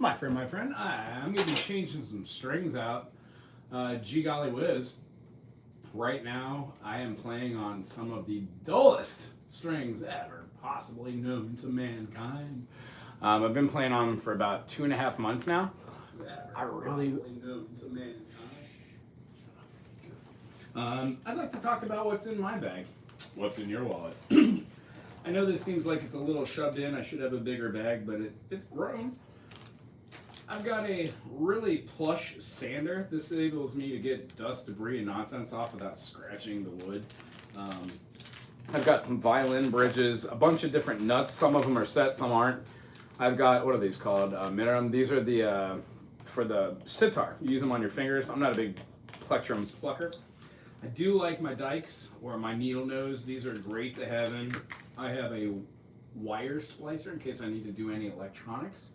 My friend, I'm going to be changing some strings out. Gee golly whiz. Right now, I am playing on some of the dullest strings ever possibly known to mankind. I've been playing on them for about 2.5 months now. I really... I'd like to talk about what's in my bag. What's in your wallet? I know this seems like it's a little shoved in. I should have a bigger bag, but it's grown. I've got a really plush sander. This enables me to get dust, debris, and nonsense off without scratching the wood. I've got some violin bridges, a bunch of different nuts. Some of them are set, some aren't. I've got, what are these called? Minimum. These are the, for the sitar. You use them on your fingers. I'm not a big plectrum plucker. I do like my dikes or my needle nose. These are great to have in. I have a wire splicer in case I need to do any electronics.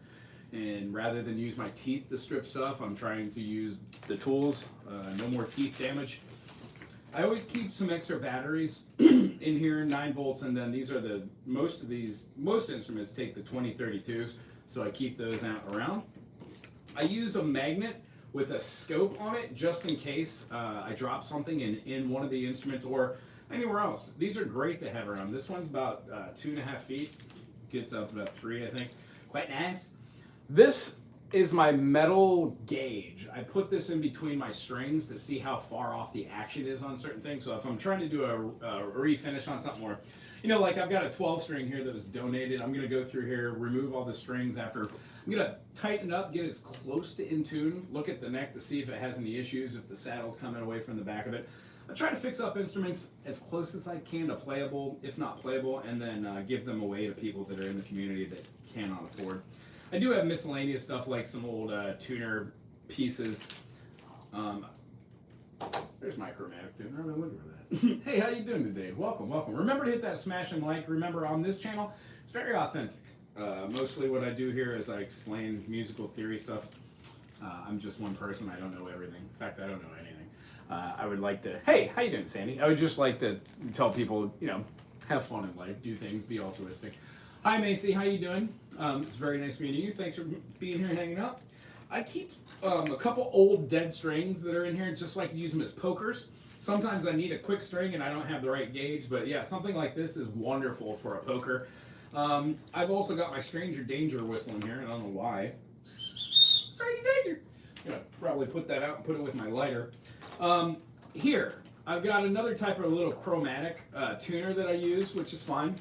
And rather than use my teeth to strip stuff, I'm trying to use the tools. No more teeth damage. I always keep some extra batteries in here, 9 volts, and then these are most instruments take the 2032s, so I keep those out around. I use a magnet with a scope on it just in case I drop something in one of the instruments or anywhere else. These are great to have around. This one's about 2.5 feet, gets up about 3, I think. Quite nice. This is my metal gauge. I put this in between my strings to see how far off the action is on certain things. So if I'm trying to do a refinish on something, or, you know, like I've got a 12 string here that was donated. I'm gonna go through here, remove all the strings after. I'm gonna tighten it up, get it as close to in tune, look at the neck to see if it has any issues, if the saddle's coming away from the back of it. I try to fix up instruments as close as I can to playable, if not playable, and then give them away to people that are in the community that cannot afford. I do have miscellaneous stuff like some old tuner pieces. There's my chromatic tuner. I'm looking for that. Hey, how you doing today? Welcome, welcome. Remember to hit that smash and like. Remember, on this channel, it's very authentic. Mostly what I do here is I explain musical theory stuff. I'm just one person. I don't know everything. In fact, I don't know anything. I would like to, hey, how you doing, Sandy? I would just like to tell people, you know, have fun in life, do things, be altruistic. Hi, Macy. How you doing? It's very nice meeting you. Thanks for being here and hanging out. I keep a couple old dead strings that are in here, just like to use them as pokers. Sometimes I need a quick string and I don't have the right gauge, but yeah, something like this is wonderful for a poker. I've also got my Stranger Danger whistle in here. I don't know why. Stranger Danger! I'm gonna probably put that out and put it with my lighter. Here, I've got another type of little chromatic tuner that I use, which is fine.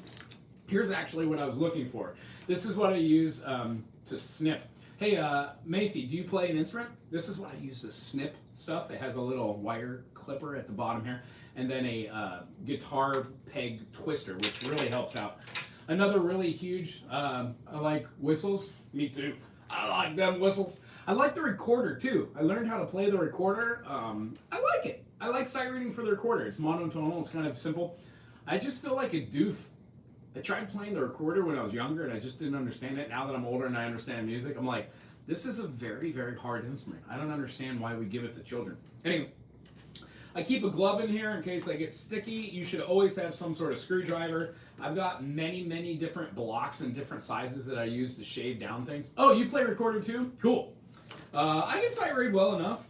Here's actually what I was looking for. This is what I use to snip. Hey, Macy, do you play an instrument? This is what I use to snip stuff. It has a little wire clipper at the bottom here, and then a guitar peg twister, which really helps out. Another really huge, I like whistles. Me too. I like them whistles. I like the recorder too. I learned how to play the recorder. I like it. I like sight reading for the recorder. It's monotonal, it's kind of simple. I just feel like a doof. I tried playing the recorder when I was younger and I just didn't understand it. Now that I'm older and I understand music, I'm like, this is a very, very hard instrument. I don't understand why we give it to children. Anyway, I keep a glove in here in case I get sticky. You should always have some sort of screwdriver. I've got many, many different blocks and different sizes that I use to shave down things. Oh, you play recorder too? Cool. I can sight read well enough.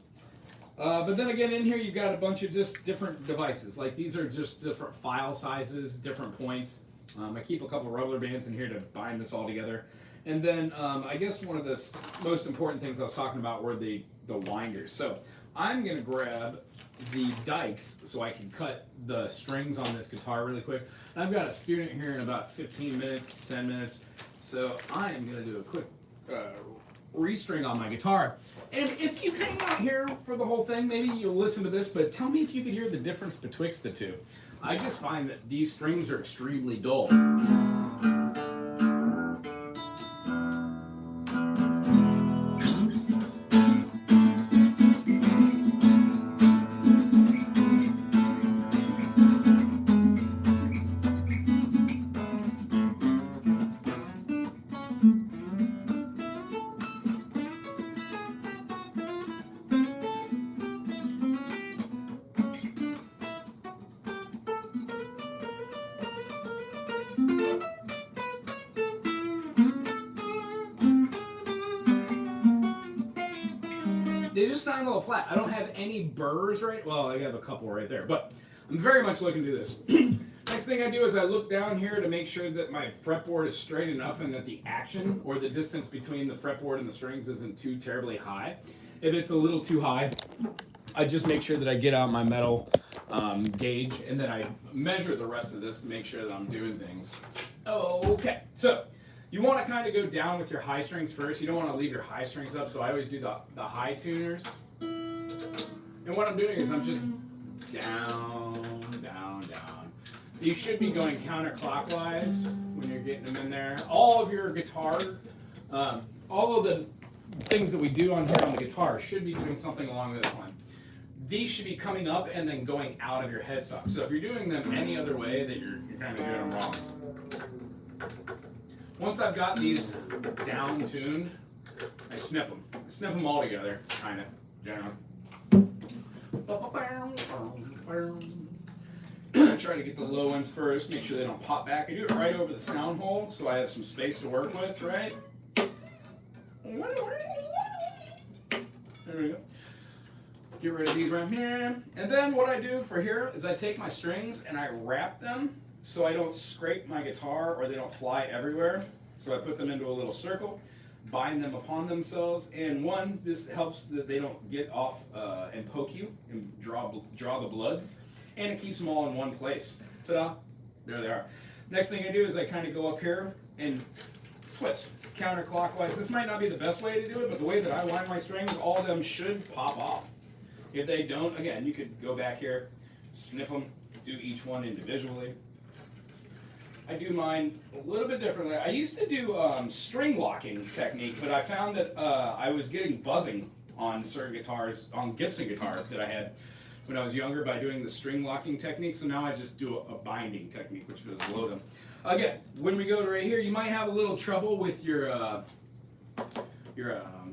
But then again, in here you've got a bunch of just different devices. Like these are just different file sizes, different points. I keep a couple rubber bands in here to bind this all together. And then I guess one of the most important things I was talking about were the winders. So I'm going to grab the dikes so I can cut the strings on this guitar really quick. I've got a student here in about 15 minutes, 10 minutes. So I am going to do a quick restring on my guitar. And if you hang out here for the whole thing, maybe you'll listen to this, but tell me if you could hear the difference betwixt the two. I just find that these strings are extremely dull. they just sound a little flat. I don't have any burrs right. Well, I have a couple right there, but I'm very much looking to do this. Next thing I do is I look down here to make sure that my fretboard is straight enough and that the action or the distance between the fretboard and the strings isn't too terribly high. If it's a little too high, I just make sure that I get out my metal gauge and then I measure the rest of this to make sure that I'm doing things. Okay, so you want to kind of go down with your high strings first. You don't want to leave your high strings up, so I always do the high tuners. And what I'm doing is I'm just down, down, down. You should be going counterclockwise when you're getting them in there. All of your guitar, all of the things that we do on here on the guitar should be doing something along this line. These should be coming up and then going out of your headstock. So if you're doing them any other way, then you're kind of doing them wrong. Once I've got these down tuned, I snip them. I snip them all together, kind of, generally. Try to get the low ones first, make sure they don't pop back. I do it right over the sound hole, so I have some space to work with, right? There we go. Get rid of these right here. And then what I do for here is I take my strings and I wrap them so I don't scrape my guitar or they don't fly everywhere. So I put them into a little circle, bind them upon themselves, and one, this helps that they don't get off and poke you and draw the bloods, and it keeps them all in one place. Ta-da, there they are. Next thing I do is I kind of go up here and twist counterclockwise. This might not be the best way to do it, but the way that I wind my strings, all of them should pop off. If they don't, again, you could go back here, snip them, do each one individually. I do mine a little bit differently. I used to do string locking technique, but I found that I was getting buzzing on certain guitars, on Gibson guitars that I had when I was younger by doing the string locking technique. So now I just do a binding technique, which is below them. Again, when we go to right here, you might have a little trouble with your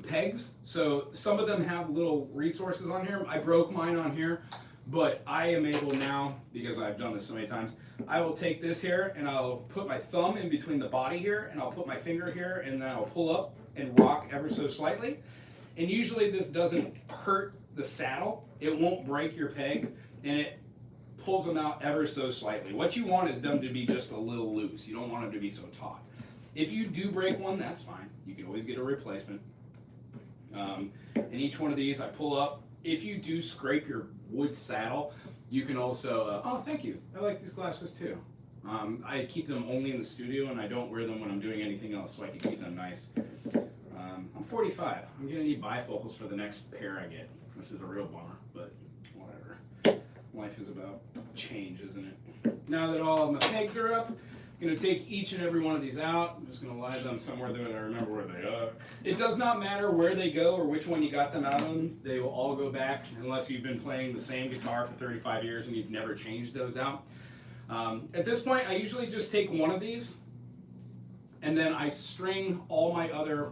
pegs. So some of them have little resources on here. I broke mine on here, but I am able now, because I've done this so many times, I will take this here and I'll put my thumb in between the body here and I'll put my finger here and then I'll pull up and rock ever so slightly. And usually this doesn't hurt the saddle. It won't break your peg and it pulls them out ever so slightly. What you want is them to be just a little loose. You don't want them to be so taut. If you do break one, that's fine. You can always get a replacement. And each one of these I pull up. If you do scrape your wood saddle, you can also, oh, thank you. I like these glasses too. I keep them only in the studio and I don't wear them when I'm doing anything else so I can keep them nice. I'm 45. I'm gonna need bifocals for the next pair I get. This is a real bummer, but whatever. Life is about change, isn't it? Now that all of my pegs are up, I'm going to take each and every one of these out. I'm just going to lie them somewhere that I remember where they are. It does not matter where they go or which one you got them out on. They will all go back unless you've been playing the same guitar for 35 years and you've never changed those out. At this point, I usually just take one of these and then I string all my other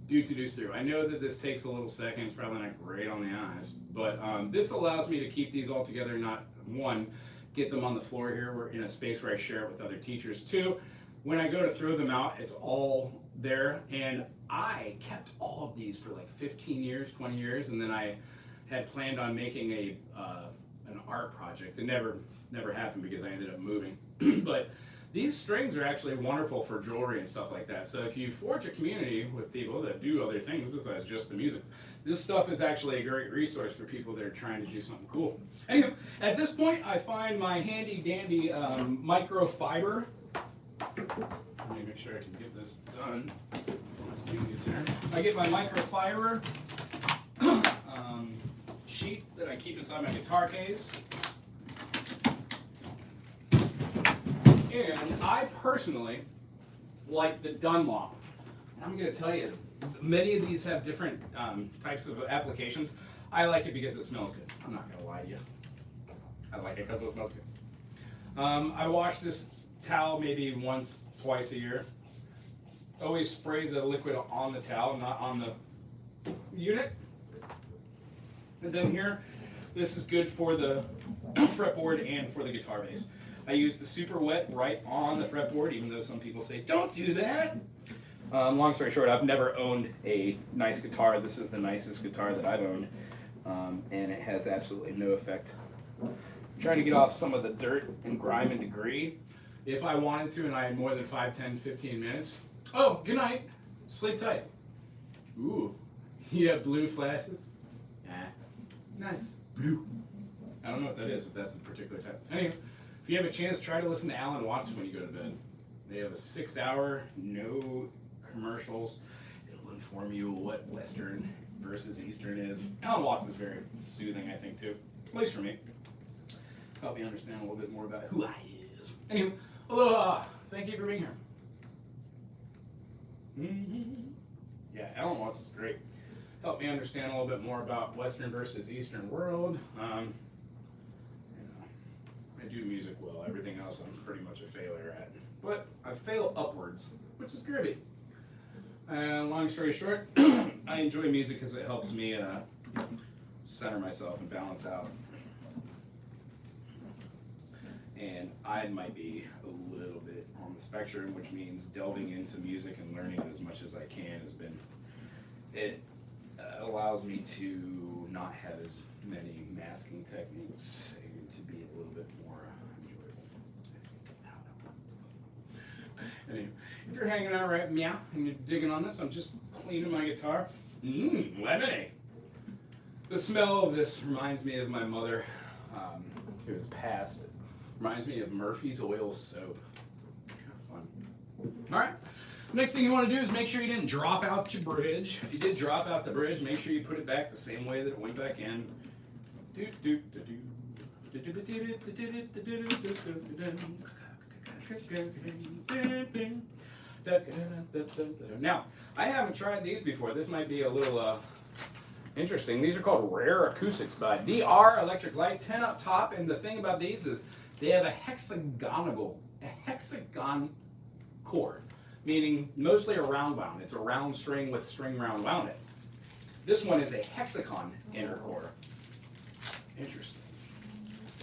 do-to-dos through. I know that this takes a little second. It's probably not great on the eyes, but this allows me to keep these all together, not one, get them on the floor here. We're in a space where I share it with other teachers. Two, when I go to throw them out, it's all there. And I kept all of these for like 15 years, 20 years, and then I had planned on making an art project. It never happened because I ended up moving. But these strings are actually wonderful for jewelry and stuff like that. So if you forge a community with people that do other things besides just the music, this stuff is actually a great resource for people that are trying to do something cool. Anyway, at this point, I find my handy dandy microfiber. Let me make sure I can get this done. I get my microfiber sheet that I keep inside my guitar case. And I personally like the Dunlop. I'm going to tell you, many of these have different types of applications. I like it because it smells good. I'm not going to lie to you. I like it because it smells good. I wash this towel maybe once, twice a year. Always spray the liquid on the towel, not on the unit. And then here, this is good for the fretboard and for the guitar bass. I use the super wet right on the fretboard, even though some people say, don't do that. Long story short, I've never owned a nice guitar. This is the nicest guitar that I've owned, and it has absolutely no effect. I'm trying to get off some of the dirt and grime and debris. If I wanted to and I had more than 5, 10, 15 minutes. Oh, good night. Sleep tight. Ooh, you have blue flashes? Ah, nice. Blue. I don't know what that is, if that's a particular type. Anyway, if you have a chance, try to listen to Alan Watts when you go to bed. They have a 6-hour, no commercials. It'll inform you what Western versus Eastern is. Alan Watts is very soothing, I think, too. At least for me. Help me understand a little bit more about who I is. Anyway, aloha. Thank you for being here. Yeah, Alan Watts is great. Help me understand a little bit more about Western versus Eastern world. I do music well. Everything else I'm pretty much a failure at. But I fail upwards, which is groovy. Long story short, I enjoy music because it helps me center myself and balance out. And I might be a little bit on the spectrum, which means delving into music and learning as much as I can has been, it allows me to not have as many masking techniques and to be a little bit more enjoyable. Anyway, if you're hanging out right meow and you're digging on this, I'm just cleaning my guitar. Lemonade. The smell of this reminds me of my mother, who has passed. Reminds me of Murphy's Oil Soap. Kind of fun. All right. Next thing you want to do is make sure you didn't drop out your bridge. If you did drop out the bridge, make sure you put it back the same way that it went back in. Now, I haven't tried these before. This might be a little interesting. These are called Rare Acoustics by DR Electric Light, 10 up top. And the thing about these is they have a hexagon chord, meaning mostly a round wound. It's a round string with string round wound it. This one is a hexagon inner core. Interesting.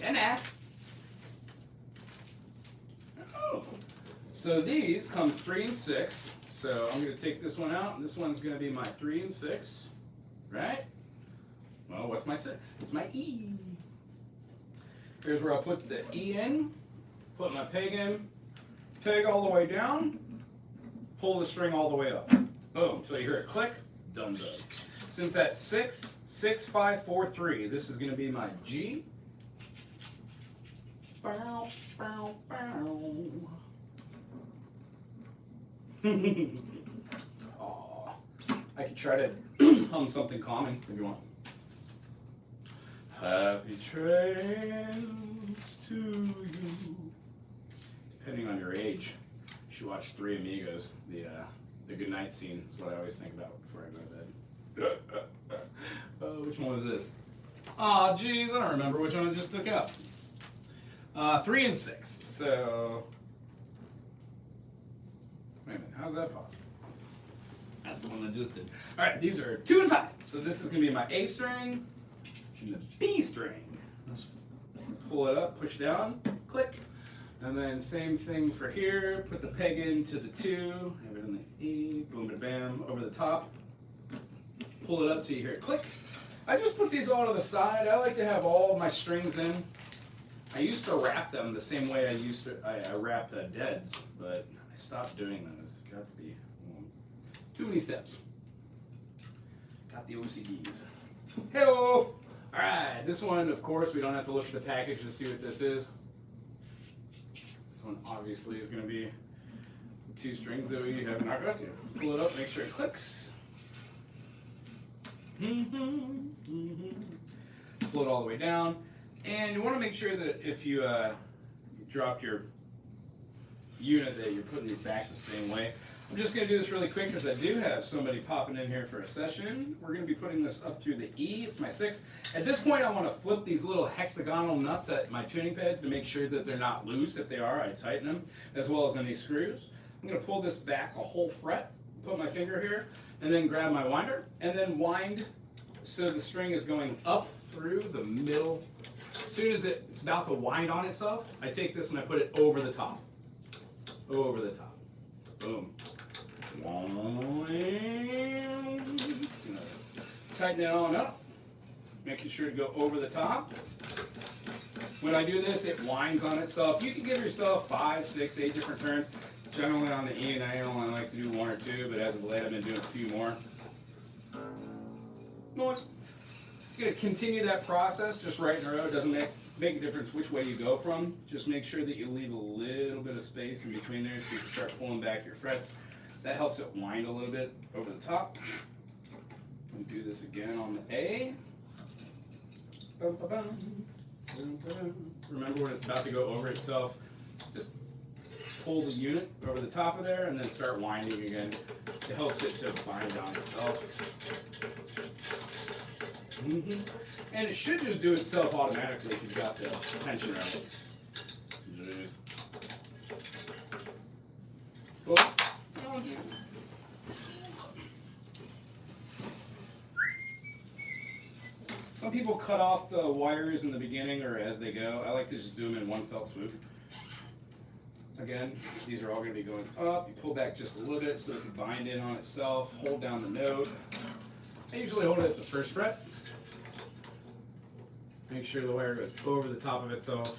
And that. Oh. So these come 3 and 6. So I'm going to take this one out, and this one's going to be my 3 and 6, right? Well, what's my 6? It's my E. Here's where I'll put the E in, put my peg in, peg all the way down, pull the string all the way up. Boom, so you hear it click, done done. Since that's 6, 6, 5, 4, 3, this is going to be my G. Bow, bow, bow. Aww. I could try to hum something calming if you want. Happy trails to you. Depending on your age, you should watch Three Amigos. The goodnight scene is what I always think about before I go to bed. Which one was this? Aw, geez, I don't remember which one I just took out. 3 and 6. So, wait a minute, how's that possible? That's the one I just did. All right, these are 2 and 5. So this is gonna be my A string and the B string. Just pull it up, push down, click. And then same thing for here. Put the peg into the 2, have it in the E, boom, and bam, over the top. Pull it up till you hear it click. I just put these all to the side. I like to have all of my strings in. I used to wrap them the same way I wrap the deads, but I stopped doing those. Got to be too many steps. Got the OCDs. Hello. All right, this one, of course, we don't have to look at the package to see what this is. This one obviously is going to be 2 strings that we have not got to. Pull it up, make sure it clicks. Pull it all the way down. And you want to make sure that if you drop your unit that you're putting these back the same way. I'm just going to do this really quick because I do have somebody popping in here for a session. We're going to be putting this up through the E. It's my 6. At this point, I want to flip these little hexagonal nuts at my tuning pads to make sure that they're not loose. If they are, I tighten them, as well as any screws. I'm going to pull this back a whole fret, put my finger here, and then grab my winder, and then wind so the string is going up through the middle. As soon as it's about to wind on itself, I take this and I put it over the top. Over the top. Boom. Tighten it on up, making sure to go over the top. When I do this, it winds on itself. You can give yourself 5, 6, 8 different turns. Generally on the E and I only like to do 1 or 2, but as of late I've been doing a few more. Noise. You're gonna continue that process just right in a row. It doesn't make a difference which way you go from. Just make sure that you leave a little bit of space in between there so you can start pulling back your frets. That helps it wind a little bit over the top. We'll do this again on the A. Remember when it's about to go over itself, just pull the unit over the top of there and then start winding again. It helps it to bind on itself. And it should just do itself automatically if you've got the tension right. Some people cut off the wires in the beginning or as they go. I like to just do them in one fell swoop. Again, these are all going to be going up. You pull back just a little bit so it can bind in on itself. Hold down the note. I usually hold it at the first fret. Make sure the wire goes over the top of itself.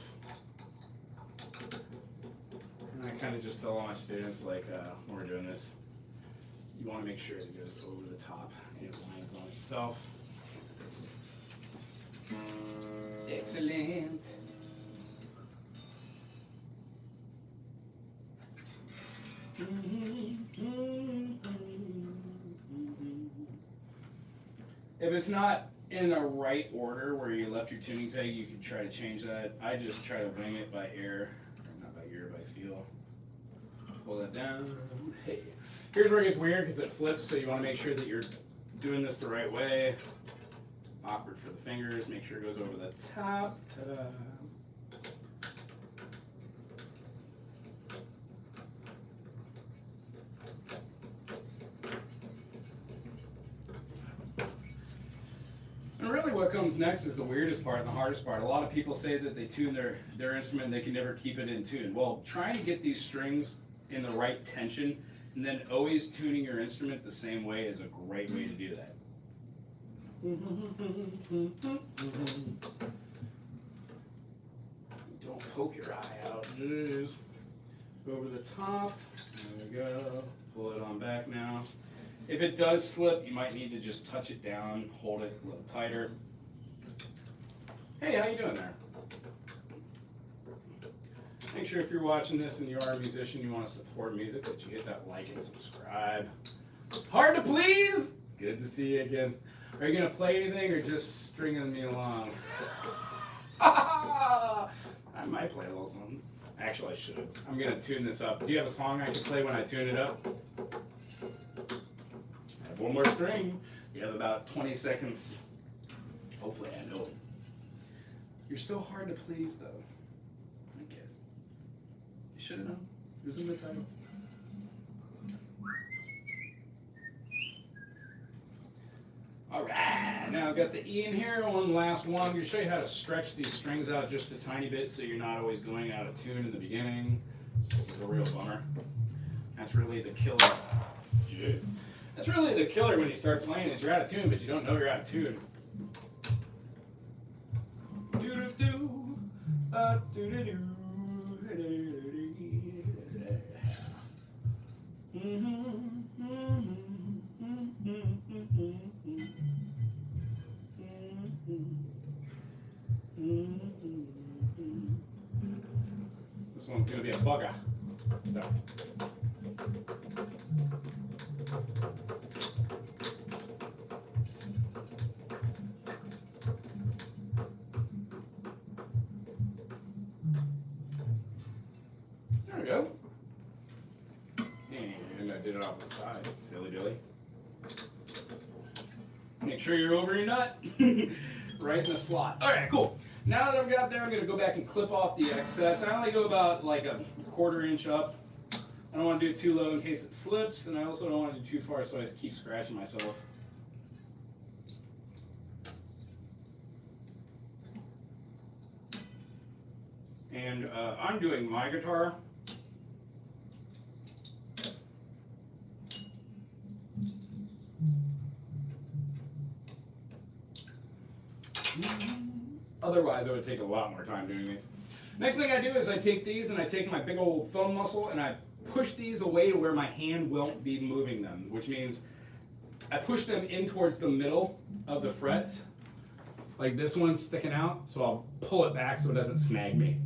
And I kind of just tell all my students, like, when we're doing this, you want to make sure it goes over the top and it winds on itself. Excellent. If it's not in the right order where you left your tuning peg, you can try to change that. I just try to wing it by ear, or not by ear, by feel. Pull that down. Hey, here's where it gets weird because it flips, so you want to make sure that you're doing this the right way. Awkward for the fingers. Make sure it goes over the top. Ta-da. And really what comes next is the weirdest part and the hardest part. A lot of people say that they tune their instrument and they can never keep it in tune. Well, trying to get these strings in the right tension and then always tuning your instrument the same way is a great way to do that. Don't poke your eye out. Jeez. Over the top. There we go. Pull it on back now. If it does slip, you might need to just touch it down, hold it a little tighter. Hey, how you doing there? Make sure if you're watching this and you are a musician, you want to support music, that you hit that like and subscribe. Hard to please? It's good to see you again. Are you going to play anything or just stringing me along? I might play a little something. Actually, I should. I'm going to tune this up. Do you have a song I can play when I tune it up? I have one more string. You have about 20 seconds. Hopefully I know it. You're so hard to please, though. I get it. You should have known. It was in the title. Alright, now I've got the E in here, one last one. I'm going to show you how to stretch these strings out just a tiny bit so you're not always going out of tune in the beginning. This is a real bummer. That's really the killer. Jeez. That's really the killer when you start playing is you're out of tune, but you don't know you're out of tune. Do-do-do, do-do-do. This one's going to be a bugger. So. There we go. And I did it off the side. Silly Billy. Make sure you're over your nut. Right in the slot. Alright, cool. Now that I've got there, I'm going to go back and clip off the excess. I only go about like a 1/4 inch up. I don't want to do it too low in case it slips, and I also don't want to do too far so I keep scratching myself. And I'm doing my guitar. Otherwise, I would take a lot more time doing these. Next thing I do is I take these and I take my big old thumb muscle and I push these away to where my hand won't be moving them, which means I push them in towards the middle of the frets. Like this one's sticking out, so I'll pull it back so it doesn't snag me.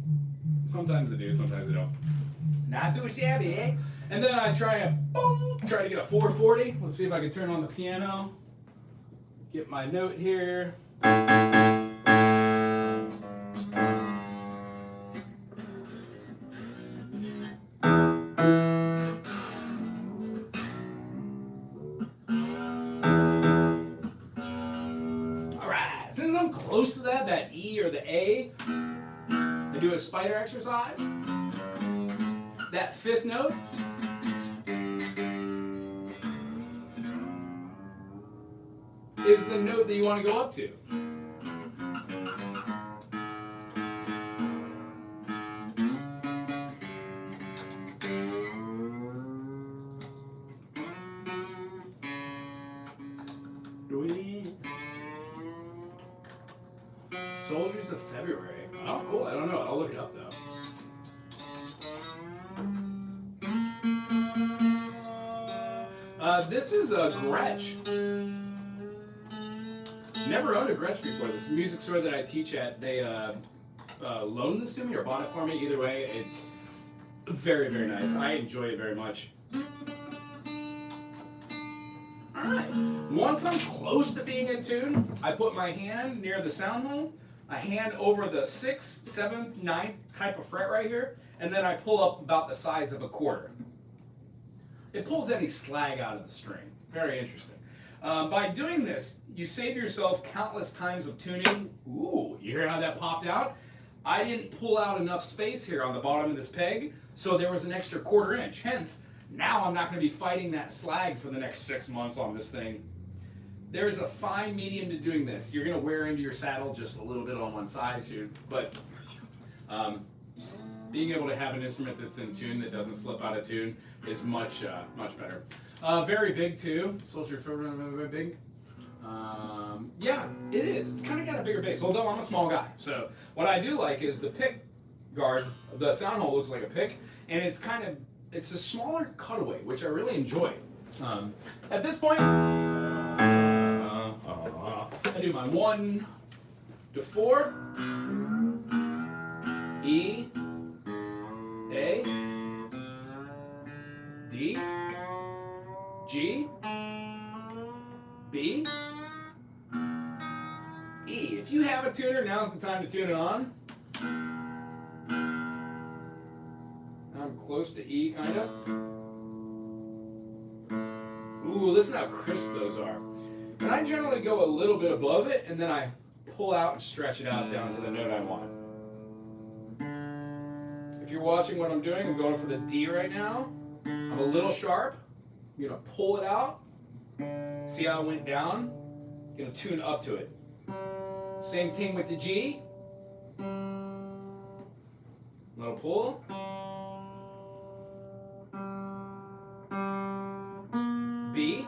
Sometimes they do, sometimes they don't. Not too shabby, eh? And then I try to get a 440. Let's see if I can turn on the piano. Get my note here. Close to that E or the A, I do a spider exercise. That fifth note is the note that you want to go up to. Soldiers of February. Oh, cool. I don't know. I'll look it up, though. This is a Gretsch. Never owned a Gretsch before. This music store that I teach at, they loaned this to me or bought it for me. Either way, it's very, very nice. I enjoy it very much. Alright, once I'm close to being in tune, I put my hand near the sound hole, a hand over the 6th, 7th, 9th type of fret right here, and then I pull up about the size of a quarter. It pulls any slag out of the string. Very interesting. By doing this, you save yourself countless times of tuning. Ooh, you hear how that popped out? I didn't pull out enough space here on the bottom of this peg, so there was an extra 1/4 inch. Hence, now I'm not going to be fighting that slag for the next 6 months on this thing. There's a fine medium to doing this. You're going to wear into your saddle just a little bit on one side here, but being able to have an instrument that's in tune that doesn't slip out of tune is much better. Very big too. Soldier very big. Yeah, it is. It's kind of got a bigger bass, although I'm a small guy. So what I do like is the pick guard. The sound hole looks like a pick, and it's a smaller cutaway, which I really enjoy. At this point, I do my 1 to 4, E, A, D, G, B, E. If you have a tuner, now's the time to tune it on. I'm close to E, kind of. Ooh, listen how crisp those are. And I generally go a little bit above it, and then I pull out and stretch it out down to the note I want. If you're watching what I'm doing, I'm going for the D right now. I'm a little sharp. I'm gonna pull it out. See how it went down? I'm gonna tune up to it. Same thing with the G. Little pull. B.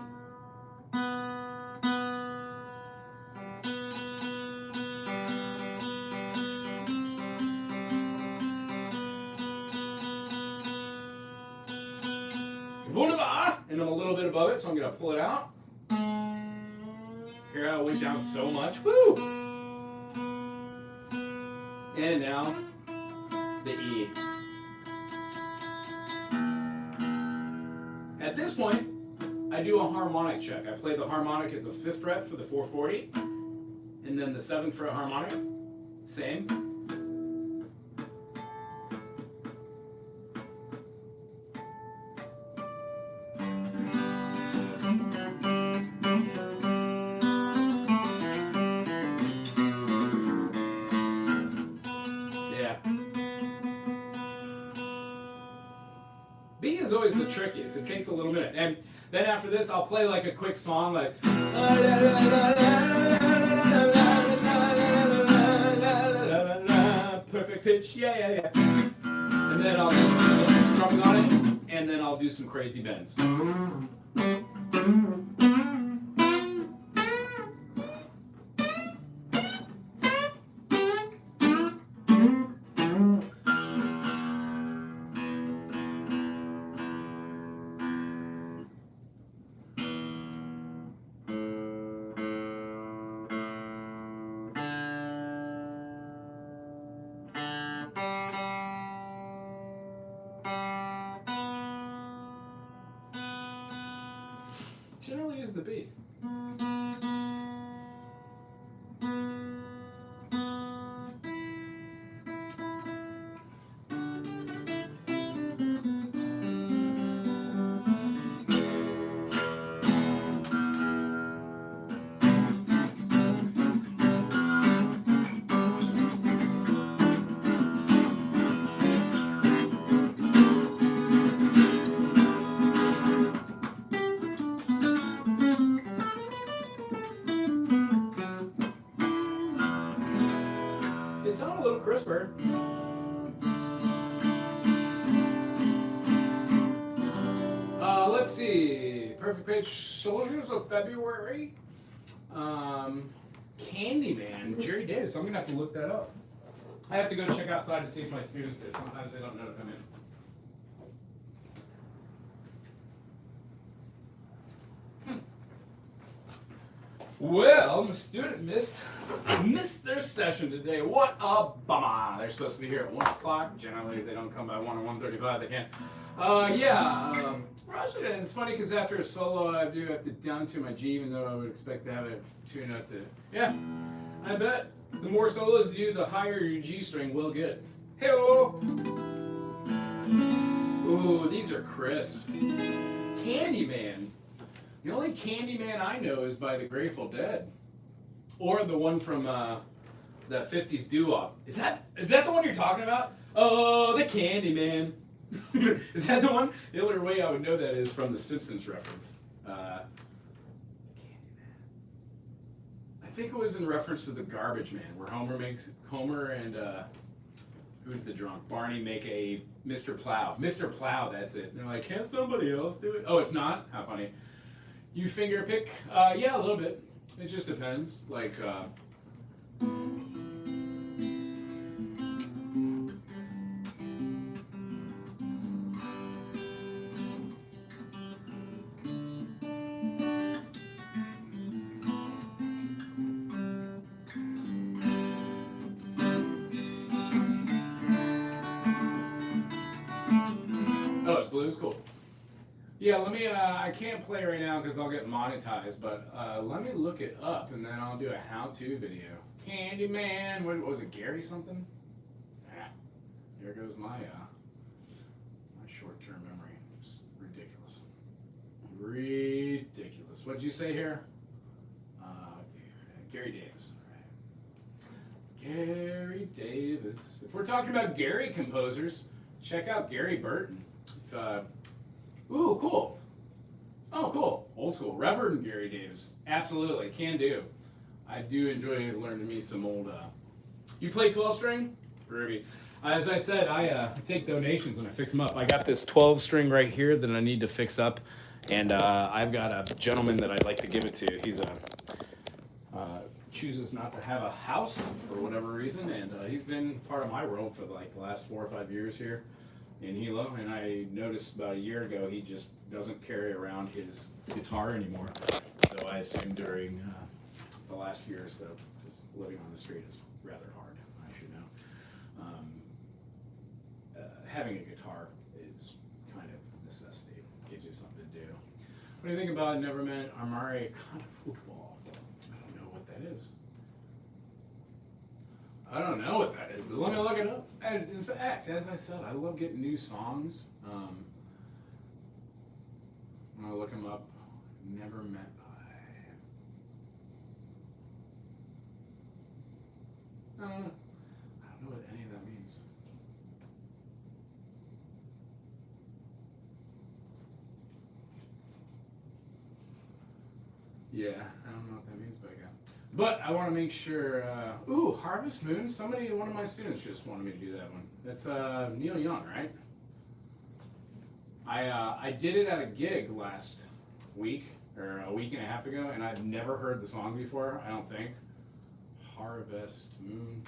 Wunderbar! And I'm a little bit above it, so I'm going to pull it out. Here how it went down so much. Woo! And now, the E. At this point, I do a harmonic check. I play the harmonic at the 5th fret for the 440, and then the 7th fret harmonic, same. Yeah. B is always the trickiest. It takes a little minute. And then after this, I'll play like a quick song like perfect pitch, yeah. And then I'll do some strumming on it, and then I'll do some crazy bends. the B. It sounds a little crisper. Let's see. Perfect Pitch, Soldiers of February. Candyman, Jerry Davis. I'm gonna have to look that up. I have to go check outside to see if my students there. Sometimes they don't know to come in. Well, my student missed their session today. What a bummer. They're supposed to be here at 1 o'clock. Generally, they don't come by 1 or 1:35. They can't. Actually, and it's funny because after a solo, I do have to down to my G, even though I would expect to have it tune up to. Yeah, I bet the more solos you do, the higher your G string will get. Hello. Ooh, these are crisp. Candyman. The only Candyman I know is by the Grateful Dead, or the one from that 50s doo-wop. Is that the one you're talking about? Oh, the Candyman. Is that the one? The only way I would know that is from the Simpsons reference. Candyman. I think it was in reference to the Garbage Man, where Homer and who's the drunk? Barney make a Mr. Plow. Mr. Plow, that's it. And they're like, can't somebody else do it? Oh, it's not? How funny. You finger pick? Yeah, a little bit. It just depends. Like, oh, it's blues? Cool. Yeah, let me, I can't play right now because I'll get monetized, but let me look it up and then I'll do a how-to video. Candyman, what was it, Gary something? Yeah, there goes my short-term memory. It's ridiculous. Ridiculous. What'd you say here? Gary Davis. All right. Gary Davis. If we're talking about Gary composers, check out Gary Burton. Ooh, cool. Oh, cool. Old school. Reverend Gary Davis. Absolutely. Can do. I do enjoy learning me some old... You play 12-string? Groovy. As I said, I take donations when I fix them up. I got this 12-string right here that I need to fix up. And I've got a gentleman that I'd like to give it to. He's chooses not to have a house for whatever reason. And he's been part of my world for like the last 4 or 5 years here in Hilo, and I noticed about a year ago he just doesn't carry around his guitar anymore. So I assume during the last year or so, because living on the street is rather hard, I should know. Having a guitar is kind of a necessity. Gives you something to do. What do you think about Never Meant Amare Football? I don't know what that is. I don't know what that is, but let me look it up. And in fact, as I said, I love getting new songs. I'm gonna look them up. Never Met I don't know. I don't know what any of that means. Yeah, I don't know what that means, but I got. But I want to make sure. Ooh, Harvest Moon. One of my students just wanted me to do that one. That's Neil Young, right? I did it at a gig last week or a week and a half ago, and I've never heard the song before. I don't think. Harvest Moon.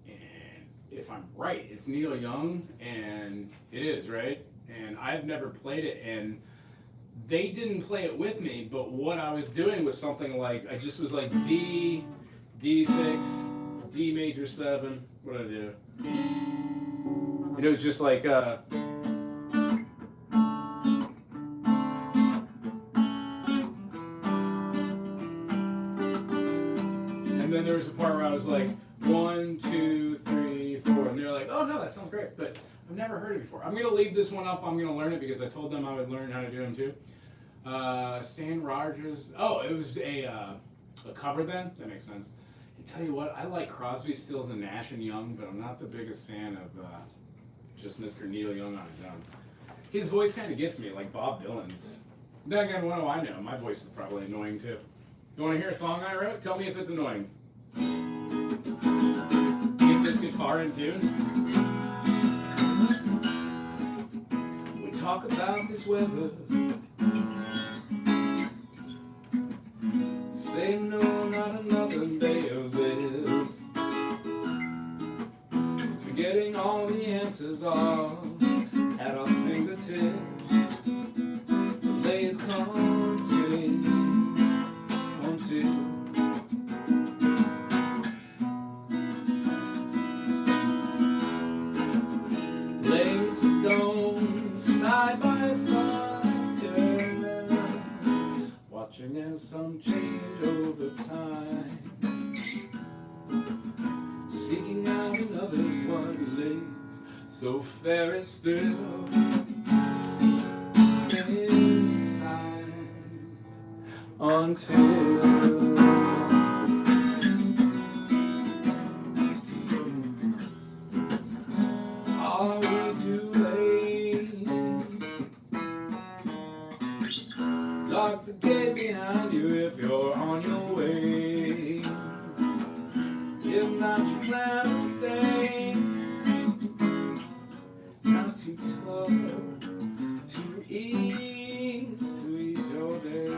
And if I'm right, it's Neil Young, and it is, right? And I've never played it, and they didn't play it with me, but what I was doing was something like, I just was like D, D6, D major 7, what did I do? And it was just like, was a part where I was like 1, 2, 3, 4, and they're like, oh no, that sounds great, but I've never heard it before. I'm gonna leave this one up. I'm gonna learn it because I told them I would learn how to do them too. Stan Rogers. Oh, it was a cover then. That makes sense. And tell you what, I like Crosby, Stills, and Nash and Young, but I'm not the biggest fan of just Mr. Neil Young on his own. His voice kind of gets me, like Bob Dylan's. Then again, what do I know? My voice is probably annoying too. You want to hear a song I wrote? Tell me if it's annoying. Get this guitar in tune. We talk about this weather. Say no, not another day of this. Forgetting all the answers are at our fingertips. The day is coming on to. Laying stones side by side, yeah. Watching as some change over time. Seeking out in others what lays so fair is still inside until are we too late? Lock the gate behind you if you're on your way. If not, you plan to stay. Not too tough to ease your day.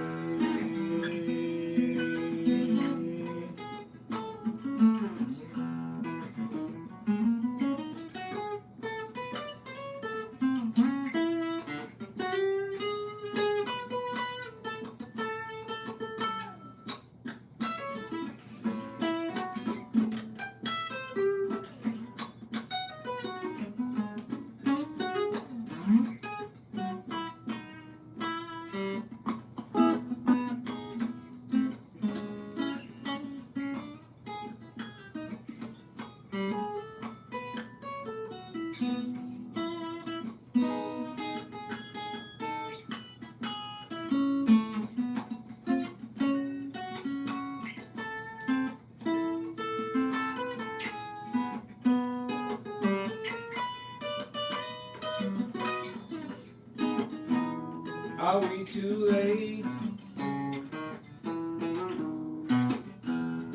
Are we too late?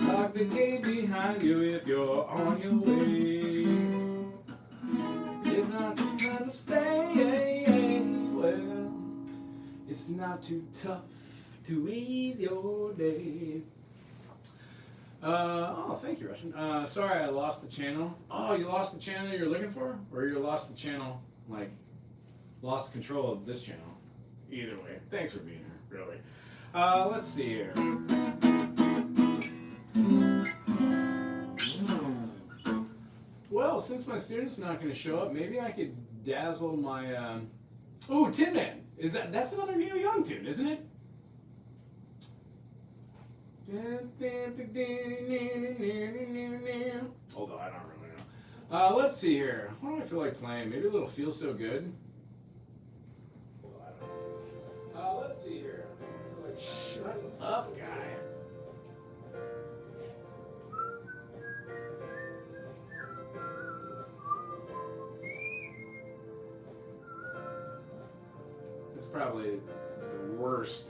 Lock the gate behind you if you're on your way. If not, you gotta stay. Well, it's not too tough to ease your day. Oh, thank you, Russian. Sorry I lost the channel. Oh, you lost the channel you're looking for? Or you lost the channel, like, lost control of this channel? Either way, thanks for being here, really. Let's see here. Well, since my student's not going to show up, maybe I could dazzle my, Ooh, Tin Man! That's another Neil Young tune, isn't it? Although I don't really know. Let's see here. What do I feel like playing? Maybe a little Feel So Good? Let's see here. Like, shut up, guy. It's probably the worst.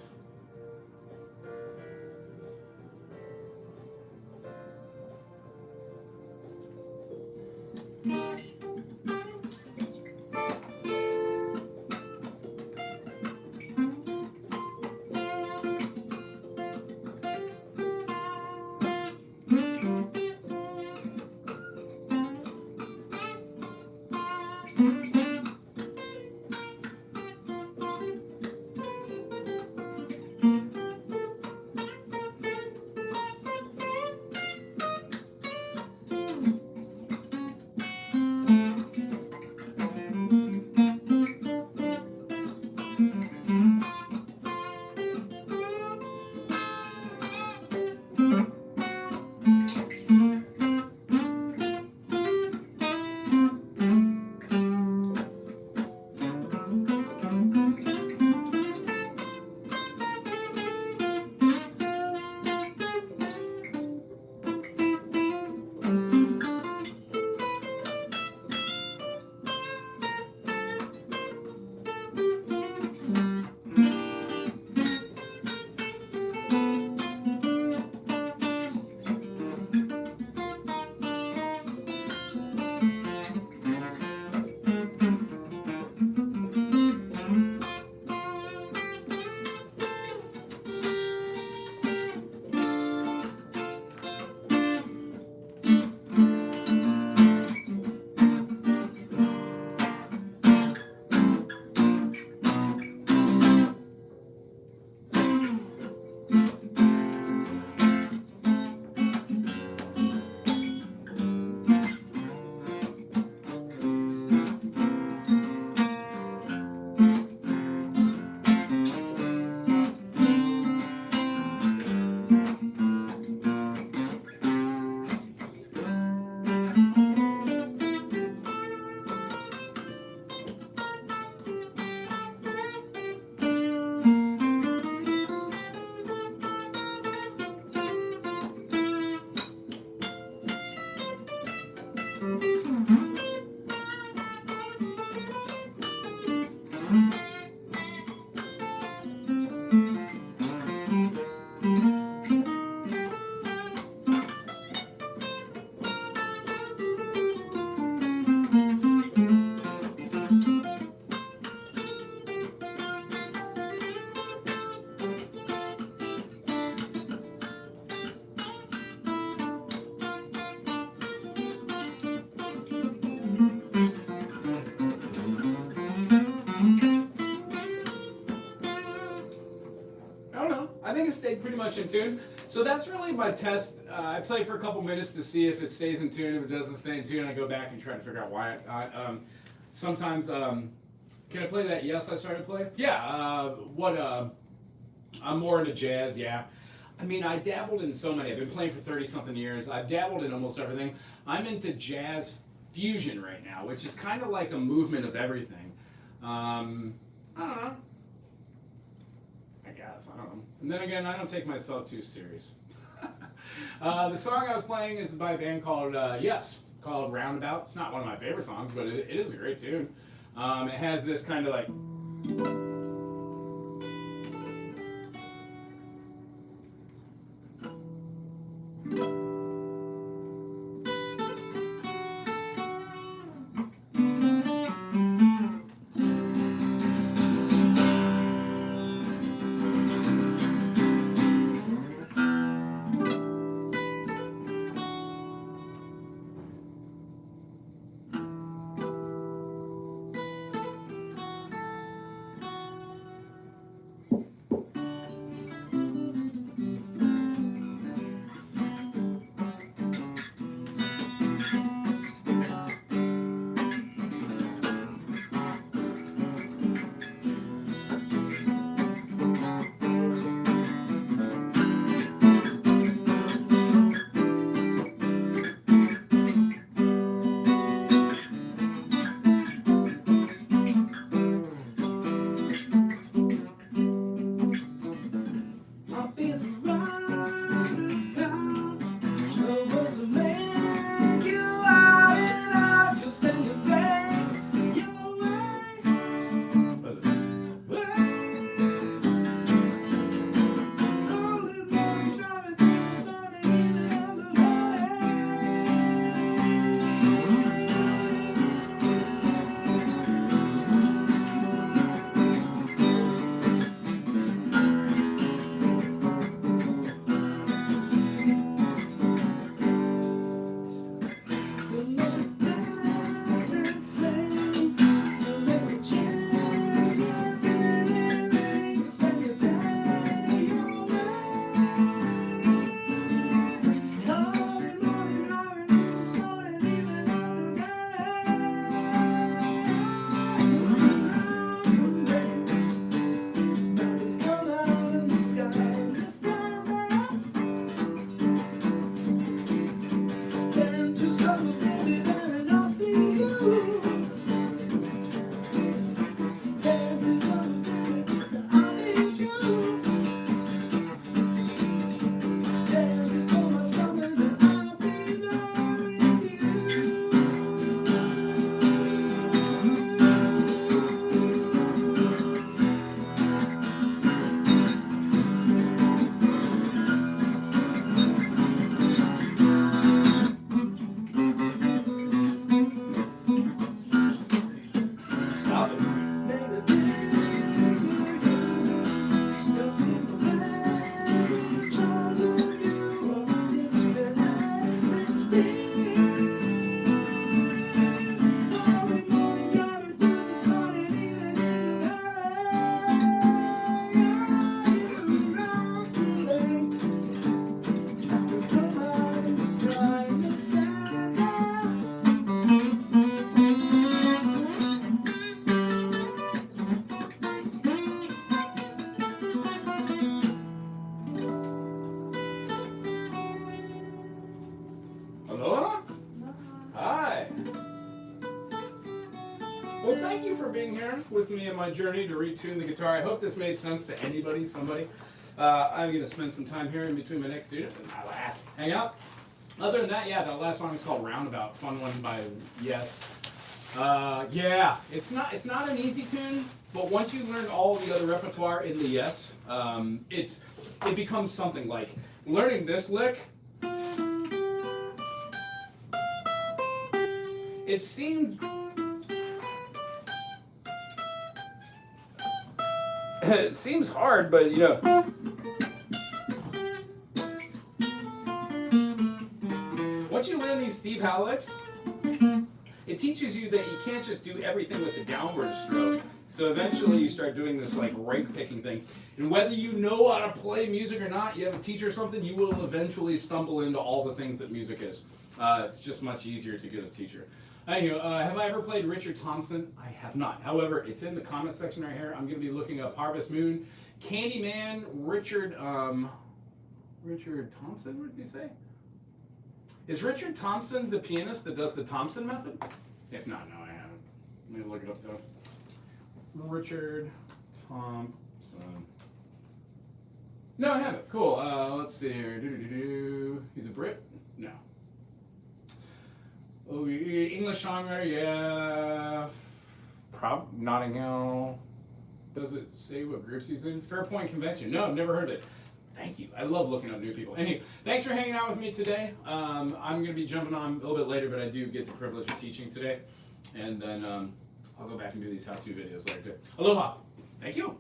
think it stayed pretty much in tune. So that's really my test. I play for a couple minutes to see if it stays in tune. If it doesn't stay in tune, I go back and try to figure out why. Sometimes, can I play that Yes I started playing? Yeah, I'm more into jazz, yeah. I mean, I dabbled in so many. I've been playing for 30-something years. I've dabbled in almost everything. I'm into jazz fusion right now, which is kind of like a movement of everything. I don't know. I guess, I don't know. And then again, I don't take myself too serious. The song I was playing is by a band called Yes, called Roundabout. It's not one of my favorite songs, but it is a great tune. It has this kind of like... Hello? Hi. Well, thank you for being here with me in my journey to retune the guitar. I hope this made sense to anybody, somebody. I'm going to spend some time here in between my next student and I'll hang out. Other than that, yeah, that last song is called Roundabout. Fun one by Yes. Yeah, it's not an easy tune, but once you learn all the other repertoire in the Yes, it becomes something like learning this lick. It seemed it seems hard, but you know. Once you learn these Steve Howe licks, it teaches you that you can't just do everything with the downward stroke. So eventually you start doing this like rake picking thing. And whether you know how to play music or not, you have a teacher or something, you will eventually stumble into all the things that music is. It's just much easier to get a teacher. Anyway, have I ever played Richard Thompson? I have not. However, it's in the comment section right here. I'm going to be looking up Harvest Moon, Candyman, Richard Thompson, what did he say? Is Richard Thompson the pianist that does the Thompson method? If not, no, I haven't. Let me look it up though. Richard Thompson. No, I haven't. Cool. Let's see here. He's a Brit? No. Oh, English songwriter, yeah. Notting Hill. Does it say what groups he's in? Fairpoint Convention. No, I've never heard it. Thank you. I love looking up new people. Anyway, thanks for hanging out with me today. I'm going to be jumping on a little bit later, but I do get the privilege of teaching today. And then I'll go back and do these how-to videos later. Aloha. Thank you.